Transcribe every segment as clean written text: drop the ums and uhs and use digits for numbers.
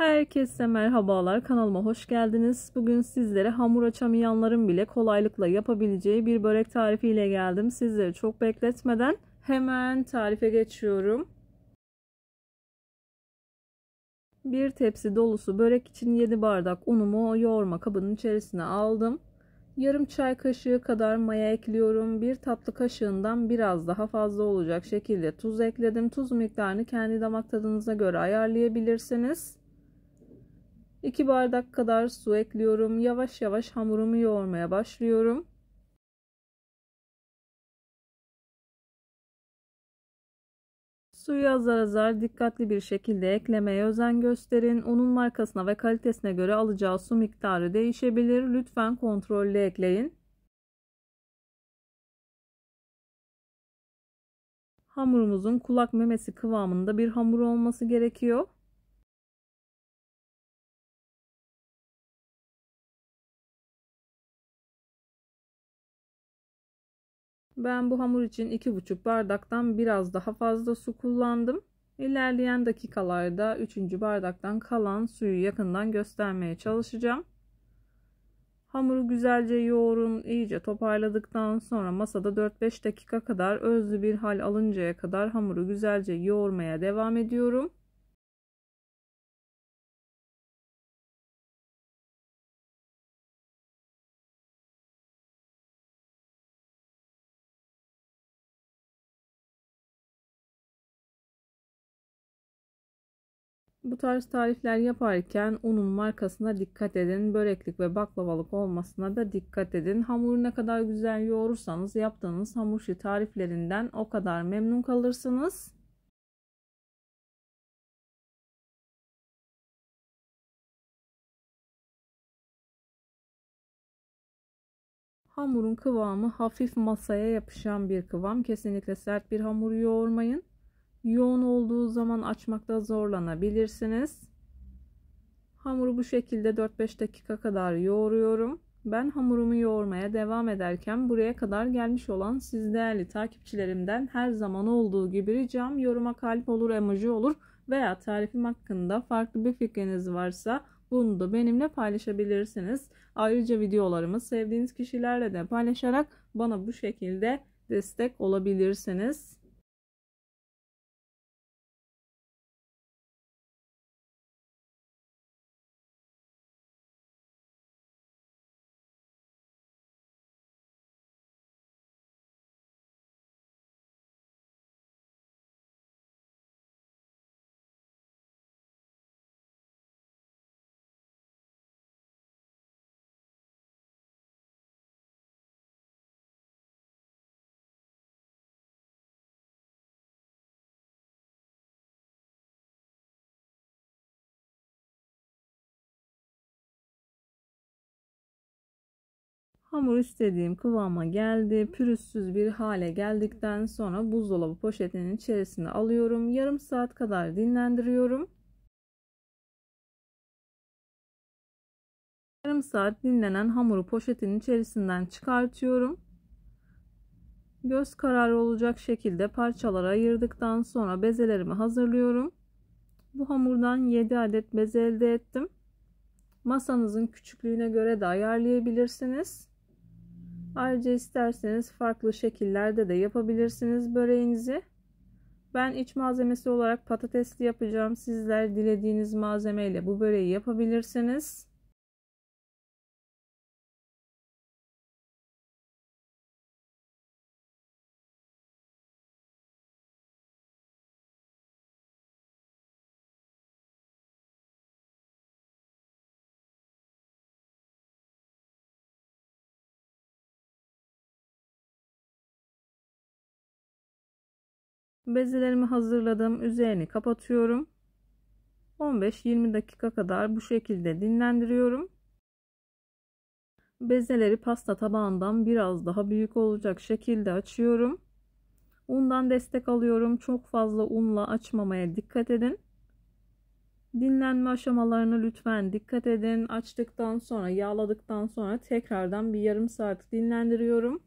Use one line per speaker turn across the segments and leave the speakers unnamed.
Herkese merhabalar, kanalıma hoş geldiniz. Bugün sizlere hamur açamayanların bile kolaylıkla yapabileceği bir börek tarifiyle geldim. Sizleri çok bekletmeden hemen tarife geçiyorum. Bir tepsi dolusu börek için 7 bardak unumu yoğurma kabının içerisine aldım. Yarım çay kaşığı kadar maya ekliyorum. Bir tatlı kaşığından biraz daha fazla olacak şekilde tuz ekledim. Tuz miktarını kendi damak tadınıza göre ayarlayabilirsiniz. 2 bardak kadar su ekliyorum. Yavaş yavaş hamurumu yoğurmaya başlıyorum. Suyu azar azar dikkatli bir şekilde eklemeye özen gösterin. Unun markasına ve kalitesine göre alacağı su miktarı değişebilir. Lütfen kontrollü ekleyin. Hamurumuzun kulak memesi kıvamında bir hamur olması gerekiyor. Ben bu hamur için 2,5 bardaktan biraz daha fazla su kullandım. İlerleyen dakikalarda 3. bardaktan kalan suyu yakından göstermeye çalışacağım. Hamuru güzelce yoğurun, iyice toparladıktan sonra masada 4-5 dakika kadar özlü bir hal alıncaya kadar hamuru güzelce yoğurmaya devam ediyorum. Bu tarz tarifler yaparken unun markasına dikkat edin. Böreklik ve baklavalık olmasına da dikkat edin. Hamuru ne kadar güzel yoğurursanız yaptığınız hamur işi tariflerinden o kadar memnun kalırsınız. Hamurun kıvamı hafif masaya yapışan bir kıvam. Kesinlikle sert bir hamur yoğurmayın. Yoğun olduğu zaman açmakta zorlanabilirsiniz. Hamuru bu şekilde 4-5 dakika kadar yoğuruyorum. Ben hamurumu yoğurmaya devam ederken buraya kadar gelmiş olan siz değerli takipçilerimden her zaman olduğu gibi ricam yoruma kalp olur, emoji olur veya tarifim hakkında farklı bir fikriniz varsa bunu da benimle paylaşabilirsiniz. Ayrıca videolarımı sevdiğiniz kişilerle de paylaşarak bana bu şekilde destek olabilirsiniz. Hamur istediğim kıvama geldi. Pürüzsüz bir hale geldikten sonra buzdolabı poşetinin içerisine alıyorum. Yarım saat kadar dinlendiriyorum. Yarım saat dinlenen hamuru poşetin içerisinden çıkartıyorum. Göz kararı olacak şekilde parçalara ayırdıktan sonra bezelerimi hazırlıyorum. Bu hamurdan 7 adet beze elde ettim. Masanızın küçüklüğüne göre de ayarlayabilirsiniz. Ayrıca isterseniz farklı şekillerde de yapabilirsiniz böreğinizi. Ben iç malzemesi olarak patatesli yapacağım. Sizler dilediğiniz malzemeyle bu böreği yapabilirsiniz. Bezelerimi hazırladım. Üzerini kapatıyorum. 15-20 dakika kadar bu şekilde dinlendiriyorum. Bezeleri pasta tabağından biraz daha büyük olacak şekilde açıyorum. Undan destek alıyorum. Çok fazla unla açmamaya dikkat edin. Dinlenme aşamalarına lütfen dikkat edin. Açtıktan sonra, yağladıktan sonra tekrardan bir yarım saat dinlendiriyorum.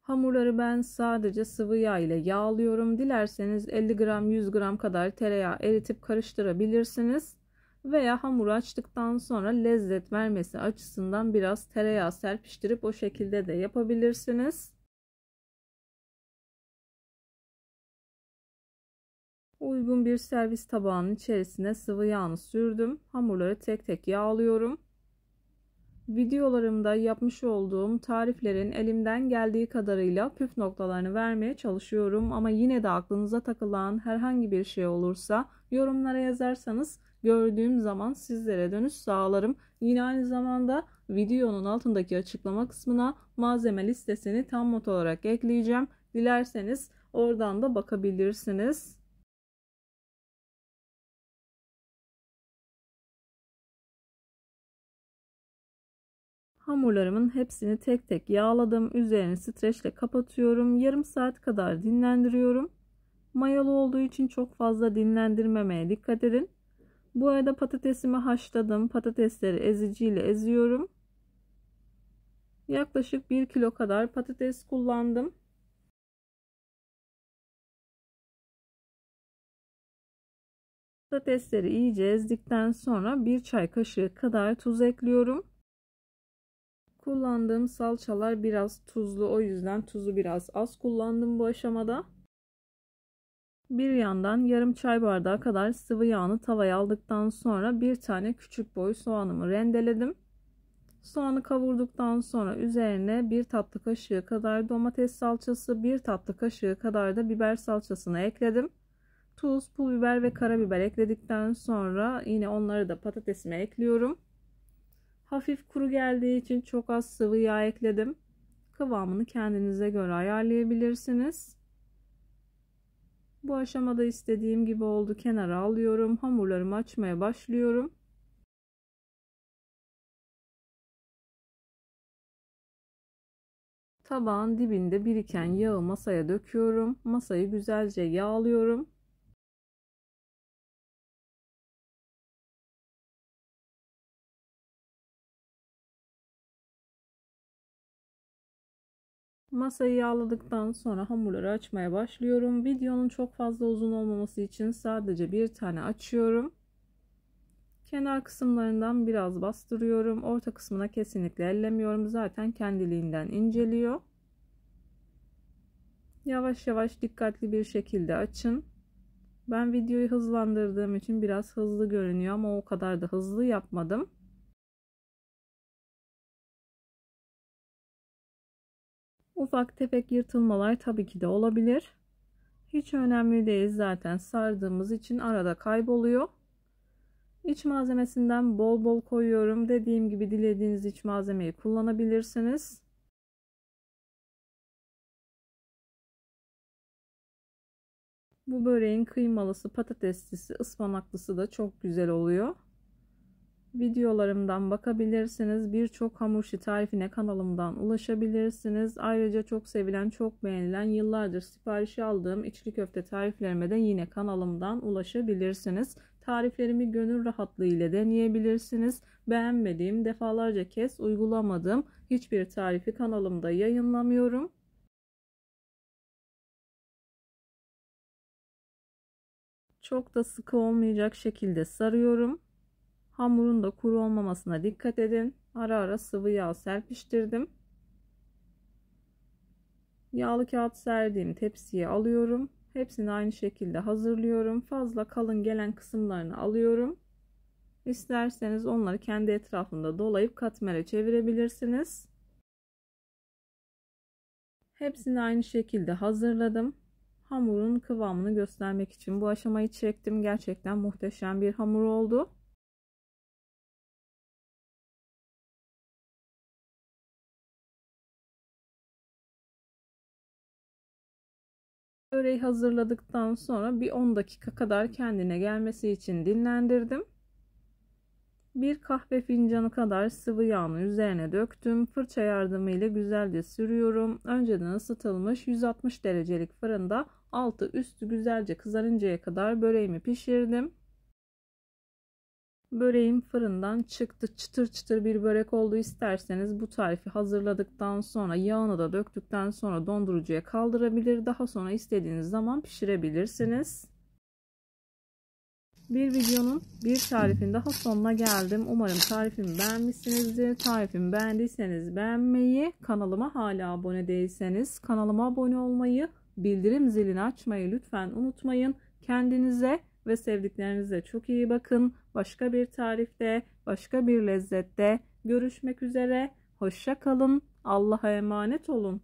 Hamurları ben sadece sıvı yağ ile yağlıyorum. Dilerseniz 50 gram 100 gram kadar tereyağı eritip karıştırabilirsiniz. Veya hamuru açtıktan sonra lezzet vermesi açısından biraz tereyağı serpiştirip o şekilde de yapabilirsiniz. Uygun bir servis tabağının içerisine sıvı yağını sürdüm. Hamurları tek tek yağlıyorum. Videolarımda yapmış olduğum tariflerin elimden geldiği kadarıyla püf noktalarını vermeye çalışıyorum. Ama yine de aklınıza takılan herhangi bir şey olursa yorumlara yazarsanız gördüğüm zaman sizlere dönüş sağlarım. Yine aynı zamanda videonun altındaki açıklama kısmına malzeme listesini tam not olarak ekleyeceğim. Dilerseniz oradan da bakabilirsiniz. Hamurlarımın hepsini tek tek yağladım. Üzerini streçle kapatıyorum. Yarım saat kadar dinlendiriyorum. Mayalı olduğu için çok fazla dinlendirmemeye dikkat edin. Bu arada patatesimi haşladım. Patatesleri eziciyle eziyorum. Yaklaşık 1 kilo kadar patates kullandım. Patatesleri iyice ezdikten sonra 1 çay kaşığı kadar tuz ekliyorum. Kullandığım salçalar biraz tuzlu, o yüzden tuzu biraz az kullandım bu aşamada. Bir yandan yarım çay bardağı kadar sıvı yağını tavaya aldıktan sonra bir tane küçük boy soğanımı rendeledim. Soğanı kavurduktan sonra üzerine 1 tatlı kaşığı kadar domates salçası, 1 tatlı kaşığı kadar da biber salçasını ekledim. Tuz, pul biber ve karabiber ekledikten sonra yine onları da patatesime ekliyorum. Hafif kuru geldiği için çok az sıvı yağ ekledim. Kıvamını kendinize göre ayarlayabilirsiniz. Bu aşamada istediğim gibi oldu. Kenara alıyorum. Hamurlarımı açmaya başlıyorum. Tabağın dibinde biriken yağı masaya döküyorum. Masayı güzelce yağlıyorum. Masayı yağladıktan sonra hamurları açmaya başlıyorum. Videonun çok fazla uzun olmaması için sadece bir tane açıyorum. Kenar kısımlarından biraz bastırıyorum. Orta kısmına kesinlikle ellemiyorum. Zaten kendiliğinden inceliyor. Yavaş yavaş dikkatli bir şekilde açın. Ben videoyu hızlandırdığım için biraz hızlı görünüyor ama o kadar da hızlı yapmadım. Ufak tefek yırtılmalar tabii ki de olabilir. Hiç önemli değil, zaten sardığımız için arada kayboluyor. İç malzemesinden bol bol koyuyorum. Dediğim gibi dilediğiniz iç malzemeyi kullanabilirsiniz. Bu böreğin kıymalısı, patateslisi, ıspanaklısı da çok güzel oluyor. Videolarımdan bakabilirsiniz. Birçok hamur işi tarifine kanalımdan ulaşabilirsiniz. Ayrıca çok sevilen, çok beğenilen, yıllardır siparişi aldığım içli köfte tariflerime de yine kanalımdan ulaşabilirsiniz. Tariflerimi gönül rahatlığı ile deneyebilirsiniz. Beğenmediğim, defalarca kez uygulamadığım hiçbir tarifi kanalımda yayınlamıyorum. Çok da sıkı olmayacak şekilde sarıyorum. Hamurun da kuru olmamasına dikkat edin. Ara ara sıvı yağ serpiştirdim. Yağlı kağıt serdiğim tepsiye alıyorum. Hepsini aynı şekilde hazırlıyorum. Fazla kalın gelen kısımlarını alıyorum. İsterseniz onları kendi etrafında dolayıp katmere çevirebilirsiniz. Hepsini aynı şekilde hazırladım. Hamurun kıvamını göstermek için bu aşamayı çektim. Gerçekten muhteşem bir hamur oldu. Böreği hazırladıktan sonra bir 10 dakika kadar kendine gelmesi için dinlendirdim. Bir kahve fincanı kadar sıvı yağını üzerine döktüm. Fırça yardımıyla güzelce sürüyorum. Önceden ısıtılmış 160 derecelik fırında altı üstü güzelce kızarıncaya kadar böreğimi pişirdim. Böreğim fırından çıktı. Çıtır çıtır bir börek oldu. İsterseniz bu tarifi hazırladıktan sonra yağını da döktükten sonra dondurucuya kaldırabilir. Daha sonra istediğiniz zaman pişirebilirsiniz. Bir videonun bir tarifin daha sonuna geldim. Umarım tarifimi beğenmişsinizdir. Tarifimi beğendiyseniz beğenmeyi, kanalıma hala abone değilseniz kanalıma abone olmayı, bildirim zilini açmayı lütfen unutmayın. Kendinize ve sevdiklerinize çok iyi bakın. Başka bir tarifte, başka bir lezzette görüşmek üzere. Hoşça kalın. Allah'a emanet olun.